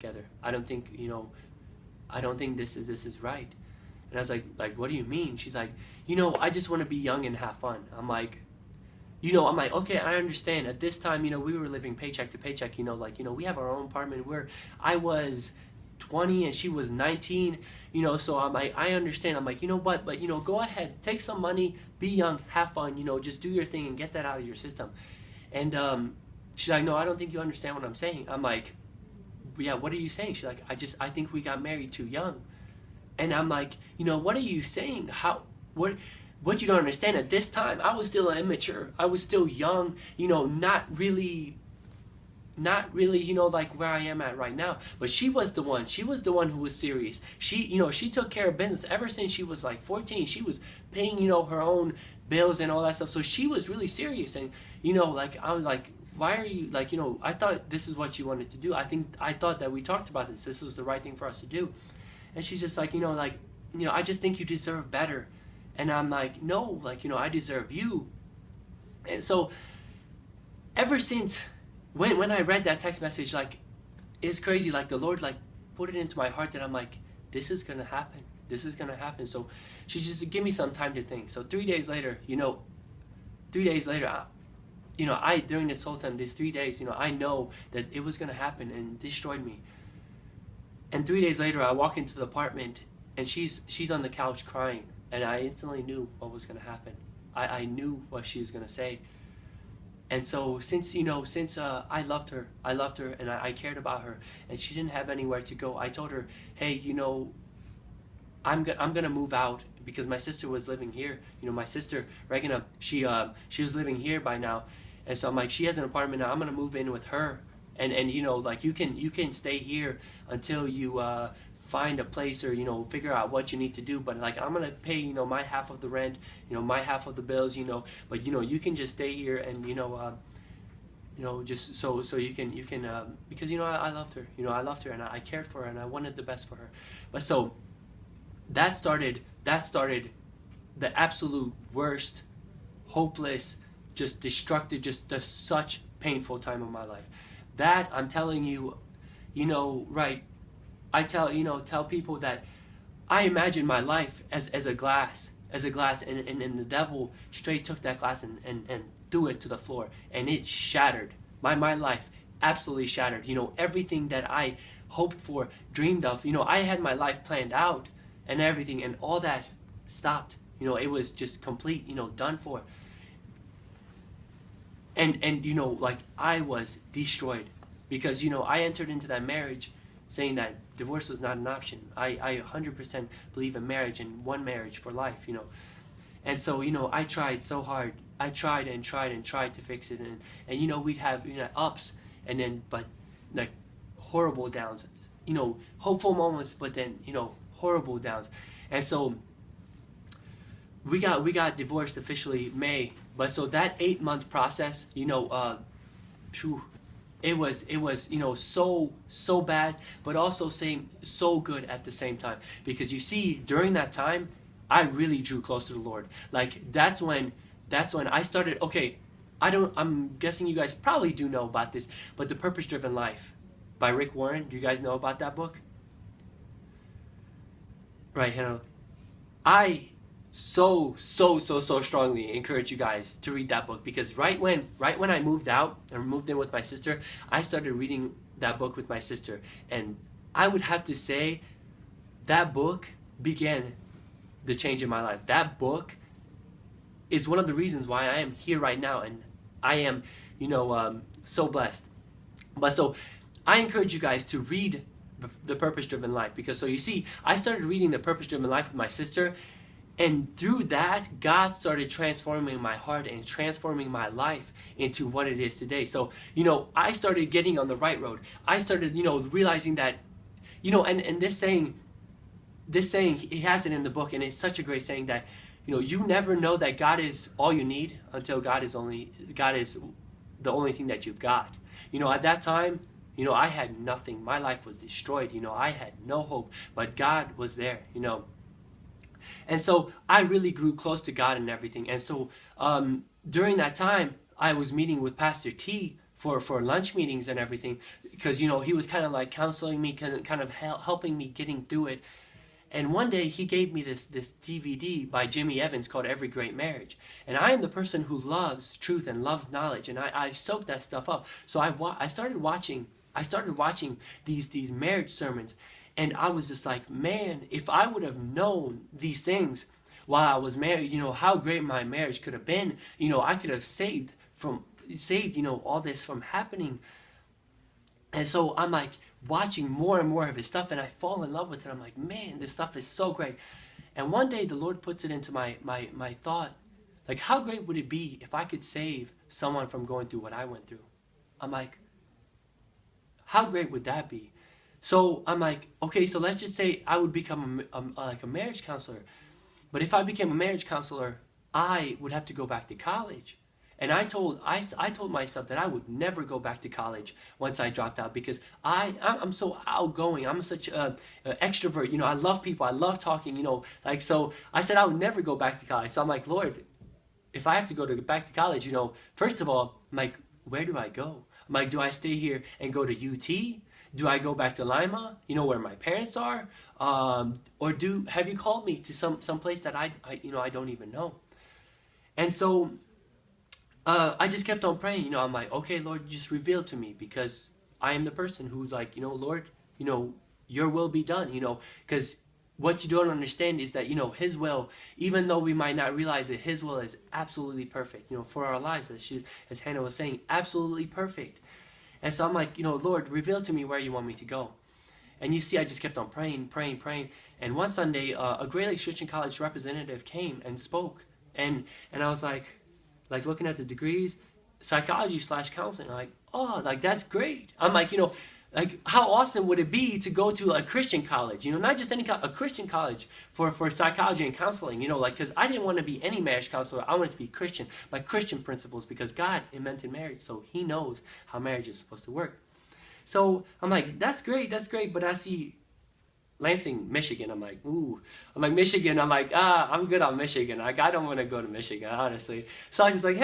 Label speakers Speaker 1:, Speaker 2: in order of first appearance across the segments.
Speaker 1: together. I don't think, I don't think this is right. And I was like, what do you mean? She's like, I just want to be young and have fun. I'm like, okay, I understand. At this time, we were living paycheck to paycheck. We have our own apartment where I was 20 and she was 19. So I'm like, I understand. I'm like, you know what? But go ahead, take some money, be young, have fun. Just do your thing and get that out of your system. And she's like, no, I don't think you understand what I'm saying. I'm like, yeah, what are you saying? She's like, I think we got married too young. And I'm like, what are you saying? What you don't understand, at this time, I was still immature. I was still young, not really, like where I am at right now. But she was the one. She was the one who was serious. She took care of business ever since she was like 14. She was paying, her own bills and all that stuff. So she was really serious. And, like, I was like, why are you, like, I thought this is what you wanted to do. I thought that we talked about this. This was the right thing for us to do. And she's just like, I just think you deserve better. And I'm like, no, like, I deserve you. And so ever since when I read that text message, like, it's crazy. Like, the Lord, like, put it into my heart that I'm like, this is going to happen. This is going to happen. So she just give me some time to think. So 3 days later, during this whole time, these 3 days, I know that it was going to happen, and it destroyed me. And 3 days later, I walk into the apartment, and she's on the couch crying. And I instantly knew what was going to happen. I knew what she was going to say. And so since I loved her, and I cared about her, and she didn't have anywhere to go, I told her, hey, I'm going to move out, because my sister was living here. My sister, Regina, she was living here by now. And so I'm like, she has an apartment now. I'm going to move in with her. And like, you can stay here until you find a place, or figure out what you need to do, but like, I'm gonna pay my half of the rent, my half of the bills, but you can just stay here, and just so you can because I loved her, and I cared for her, and I wanted the best for her. But so that started the absolute worst, hopeless, just destructive, just such painful time of my life. That, I'm telling you, right, I tell people that I imagine my life as a glass, and the devil straight took that glass and threw it to the floor, and it shattered. My life absolutely shattered. Everything that I hoped for, dreamed of, I had my life planned out and everything, and all that stopped. It was just complete, done for. And like, I was destroyed, because I entered into that marriage saying that divorce was not an option. I 100% believe in marriage, and one marriage for life, And so, I tried so hard. I tried and tried and tried to fix it. And we'd have, ups, and then, but, like, horrible downs. Hopeful moments, but then, horrible downs. And so we got divorced officially May. But so that 8-month process, phew, it was so bad, but also so good at the same time. Because you see, during that time, I really drew close to the Lord. Like, that's when I started. Okay, I'm guessing you guys probably do know about this, but The Purpose Driven Life by Rick Warren. Do you guys know about that book? Right, I so strongly encourage you guys to read that book, because right when I moved out and moved in with my sister, I started reading that book with my sister, and I would have to say that book began the change in my life. That book is one of the reasons why I am here right now, and I am so blessed. But so I encourage you guys to read The Purpose Driven Life, because so you see, I started reading The Purpose Driven Life with my sister. And through that, God started transforming my heart and transforming my life into what it is today. So, I started getting on the right road. I started, realizing that, and this saying, he has it in the book, and it's such a great saying that, you never know that God is all you need until God is the only thing that you've got. At that time, I had nothing. My life was destroyed. I had no hope, but God was there, And so I really grew close to God and everything. And so during that time, I was meeting with Pastor T for lunch meetings and everything, because he was kind of like counseling me, kind of helping me getting through it. And one day he gave me this DVD by Jimmy Evans called Every Great Marriage. And I am the person who loves truth and loves knowledge, and I soaked that stuff up. So I started watching these marriage sermons, and I was just like, man, if I would have known these things while I was married, how great my marriage could have been. I could have saved all this from happening. And so I'm like watching more and more of his stuff, and I fall in love with it. I'm like, man, this stuff is so great. And one day the Lord puts it into my thought, like, how great would it be if I could save someone from going through what I went through? I'm like, how great would that be? So I'm like, okay, so let's just say I would become like a marriage counselor. But if I became a marriage counselor, I would have to go back to college. And I told myself that I would never go back to college once I dropped out, because I'm so outgoing. I'm such an extrovert. I love people. I love talking. So I said I would never go back to college. So I'm like, Lord, if I have to go back to college, first of all, I'm like, where do I go? I'm like, do I stay here and go to UT? Do I go back to Lima, where my parents are? Or have you called me to some place that I don't even know? And so I just kept on praying. I'm like, okay, Lord, just reveal to me, because I am the person who's like, Lord, your will be done, because what you don't understand is that, his will, even though we might not realize it, his will is absolutely perfect, for our lives, as Hannah was saying, absolutely perfect. And so I'm like, Lord, reveal to me where you want me to go. And you see, I just kept on praying. And one Sunday, a Great Lakes Christian College representative came and spoke. And I was like looking at the degrees, psychology/counseling. I'm like, oh, like that's great. I'm like, like how awesome would it be to go to a Christian college? Not just a Christian college for psychology and counseling. Because I didn't want to be any marriage counselor. I wanted to be Christian, by Christian principles, because God invented marriage, so He knows how marriage is supposed to work. So I'm like, that's great. But I see Lansing, Michigan. I'm like, ooh. I'm like, Michigan. I'm like, I'm good on Michigan. Like, I don't want to go to Michigan, honestly. So I was just like,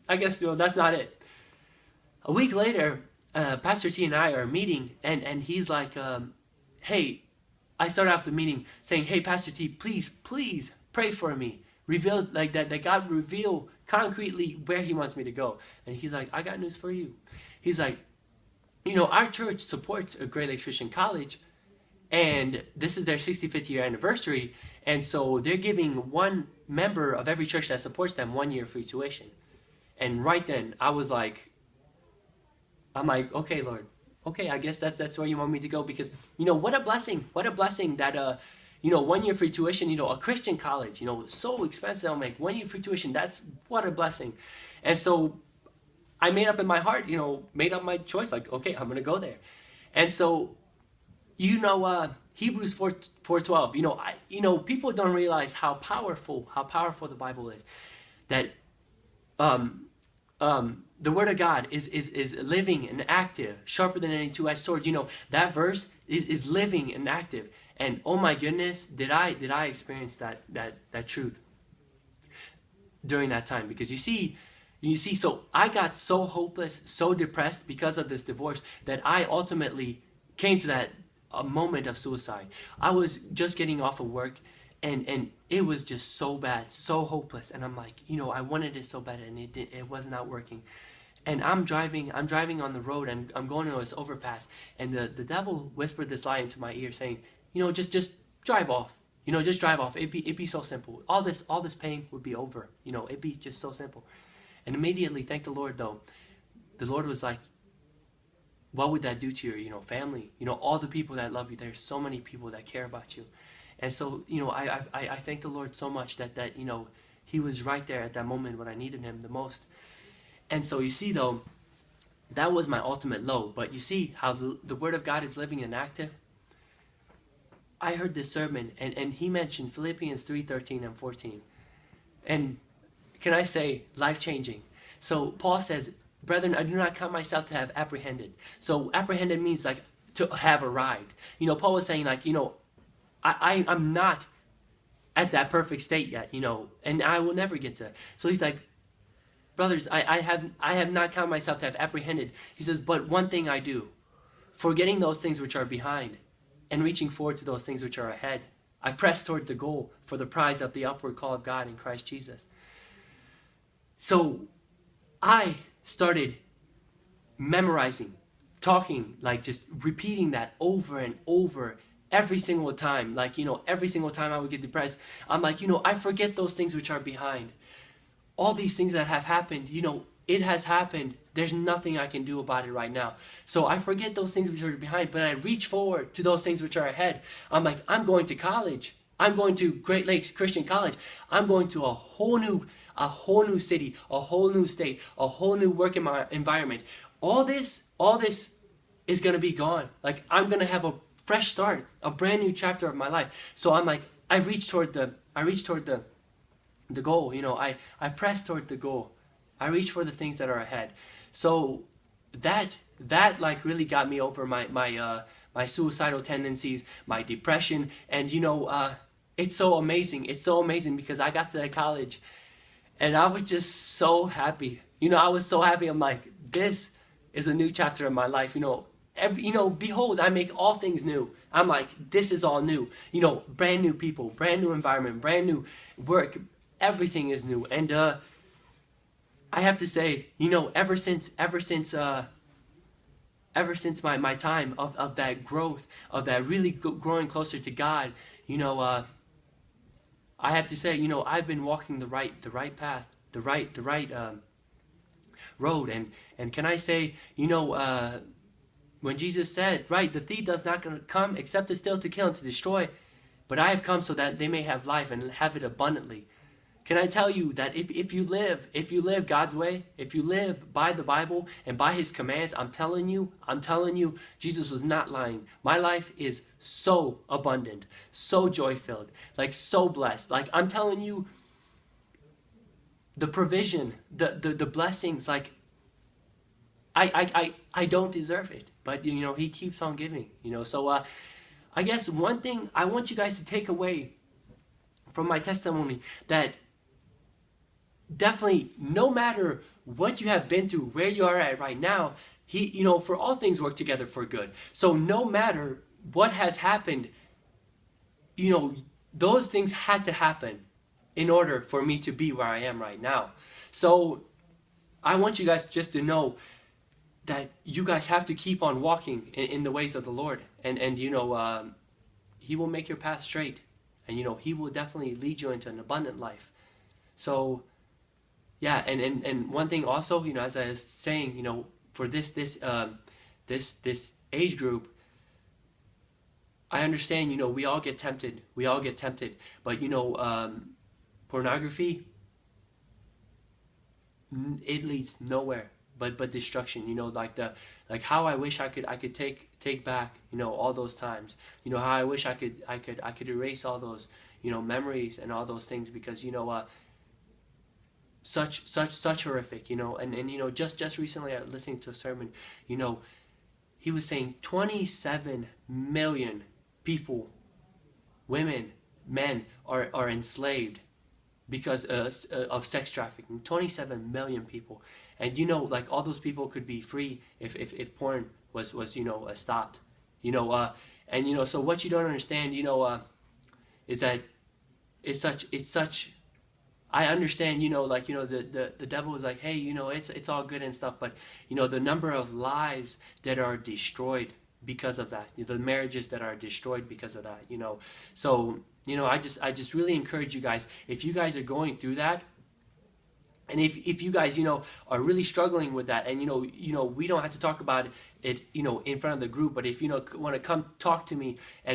Speaker 1: I guess, that's not it. A week later, Pastor T and I are meeting, and he's like, hey, I started off the meeting saying, hey, Pastor T, please pray for me. Reveal, like that God reveal concretely where He wants me to go. And he's like, I got news for you. He's like, our church supports a Great Lakes Christian College, and this is their 65th year anniversary, and so they're giving one member of every church that supports them 1 year free tuition. And right then, I'm like, okay, Lord, okay, I guess that's where you want me to go, because, what a blessing that, 1 year free tuition, a Christian college, so expensive. I'm like, 1 year free tuition, what a blessing. And so I made up in my heart, made up my choice, like, okay, I'm going to go there. And so, Hebrews 4:12, people don't realize how powerful the Bible is. That the Word of God is living and active, sharper than any two-edged sword. That verse is living and active. And oh my goodness, did I experience that truth during that time? Because you see, so I got so hopeless, so depressed because of this divorce, that I ultimately came to a moment of suicide. I was just getting off of work, and it was just so bad, so hopeless. And I'm like, I wanted it so bad, and it was not working. And I'm driving on the road, and I'm going to this overpass, and the devil whispered this lie into my ear, saying, just drive off. Just drive off. It'd be so simple. All this pain would be over. It'd be just so simple. And immediately, thank the Lord, though, the Lord was like, what would that do to your family? All the people that love you. There's so many people that care about you. And so, I thank the Lord so much that He was right there at that moment when I needed Him the most. And so you see, though, that was my ultimate low. But you see how the Word of God is living and active? I heard this sermon, and he mentioned Philippians 3:13 and 14. And can I say, life-changing. So Paul says, brethren, I do not count myself to have apprehended. So apprehended means like to have arrived. Paul was saying like, I'm not at that perfect state yet, and I will never get to that. So he's like, brothers, I have not counted myself to have apprehended. He says, but one thing I do, forgetting those things which are behind and reaching forward to those things which are ahead. I press toward the goal for the prize of the upward call of God in Christ Jesus. So I started memorizing, talking, like just repeating that over and over every single time. Like, every single time I would get depressed, I'm like, I forget those things which are behind. All these things that have happened, it has happened. There's nothing I can do about it right now. So I forget those things which are behind, but I reach forward to those things which are ahead. I'm like, I'm going to college. I'm going to Great Lakes Christian College. I'm going to a whole new city, a whole new state, a whole new work environment. All this is going to be gone. Like, I'm going to have a fresh start, a brand new chapter of my life. So I'm like, I reach toward the goal. I press toward the goal. I reach for the things that are ahead. So that like really got me over my suicidal tendencies, my depression, and it's so amazing. It's so amazing because I got to that college, and I was just so happy. I was so happy. I'm like, this is a new chapter of my life. Behold, I make all things new. I'm like, this is all new. Brand new people, brand new environment, brand new work. Everything is new, and I have to say, ever since my time of that growth, of that really growing closer to God, I have to say, I've been walking the right path, the right road, and can I say, when Jesus said, right, the thief does not come except to steal, to kill, and to destroy, but I have come so that they may have life and have it abundantly. Can I tell you that if you live God's way, if you live by the Bible and by His commands, I'm telling you, Jesus was not lying. My life is so abundant, so joy-filled, like so blessed. Like, I'm telling you, the provision, the blessings, like, I don't deserve it, but He keeps on giving. So I guess one thing I want you guys to take away from my testimony, that definitely, no matter what you have been through, where you are at right now, for all things work together for good. So no matter what has happened, those things had to happen in order for me to be where I am right now. So I want you guys just to know that you guys have to keep on walking in the ways of the Lord, and He will make your path straight, and He will definitely lead you into an abundant life. So yeah, and one thing also, as I was saying, for this age group, I understand, we all get tempted, but pornography, it leads nowhere but destruction. Like how I wish I could take back, all those times, how I wish I could erase all those, memories and all those things, because such horrific, and just recently I was listening to a sermon, he was saying 27 million people, women, men, are enslaved because of sex trafficking. 27 million people, and like all those people could be free if porn was stopped, and so what you don't understand, is that it's such. I understand, the devil is like, hey, it's all good and stuff, but the number of lives that are destroyed because of that, the marriages that are destroyed because of that, so I just really encourage you guys, if you guys are going through that, and if you guys are really struggling with that, and we don't have to talk about it in front of the group, but if want to come talk to me and